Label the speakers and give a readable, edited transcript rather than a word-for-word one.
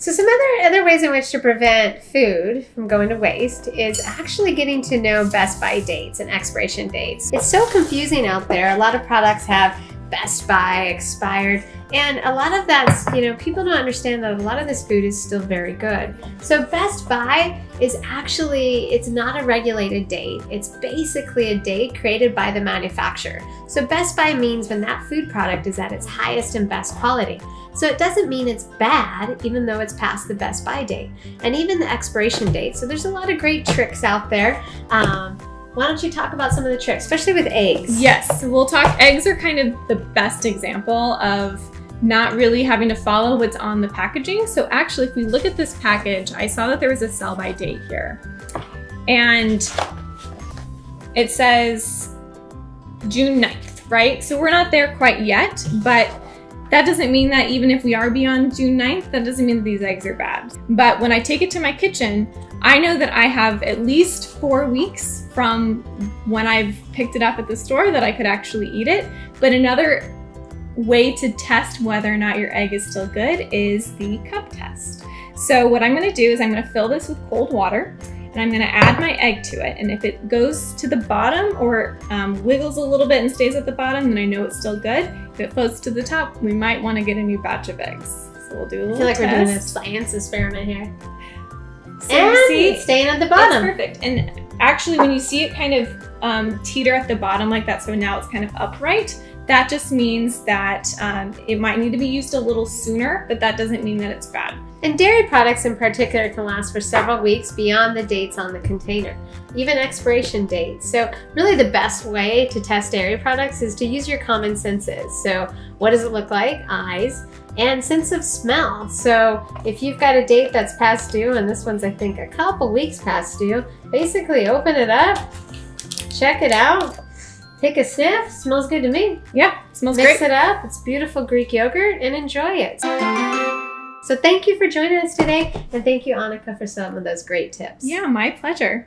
Speaker 1: So some other ways in which to prevent food from going to waste is actually getting to know best by dates and expiration dates. It's so confusing out there. A lot of products have best by, expired, and a lot of that's, people don't understand that a lot of this food is still very good. So best by is actually, it's not a regulated date. It's basically a date created by the manufacturer. So best by means when that food product is at its highest and best quality. So it doesn't mean it's bad, even though it's past the best by date, and even the expiration date. So there's a lot of great tricks out there. Why don't you talk about some of the tricks, especially with eggs?
Speaker 2: Yes, we'll talk. Eggs are kind of the best example of not really having to follow what's on the packaging. So actually, if we look at this package, I saw that there was a sell by date here. And it says June 9th, right? So we're not there quite yet, but that doesn't mean that even if we are beyond June 9th, that doesn't mean that these eggs are bad. But when I take it to my kitchen, I know that I have at least 4 weeks from when I've picked it up at the store that I could actually eat it. But another way to test whether or not your egg is still good is the cup test. So what I'm gonna do is I'm gonna fill this with cold water, and I'm gonna add my egg to it. And if it goes to the bottom or wiggles a little bit and stays at the bottom, then I know it's still good. If it floats to the top, we might wanna get a new batch of eggs. So we'll do a little test.
Speaker 1: I feel like we're doing a science experiment here.
Speaker 2: So
Speaker 1: and
Speaker 2: you see,
Speaker 1: it's staying at the bottom.
Speaker 2: That's perfect. And actually when you see it kind of teeter at the bottom like that, so now it's kind of upright, that just means that it might need to be used a little sooner, but that doesn't mean that it's bad.
Speaker 1: And dairy products in particular can last for several weeks beyond the dates on the container, even expiration dates. So really the best way to test dairy products is to use your common senses. So what does it look like? Eyes. And sense of smell. So if you've got a date that's past due, and this one's I think a couple weeks past due, basically open it up, check it out, take a sniff, smells good to me.
Speaker 2: Yeah, smells great.
Speaker 1: Mix it up, it's beautiful Greek yogurt, and enjoy it. So thank you for joining us today, and thank you, Annika, for some of those great tips.
Speaker 2: Yeah, my pleasure.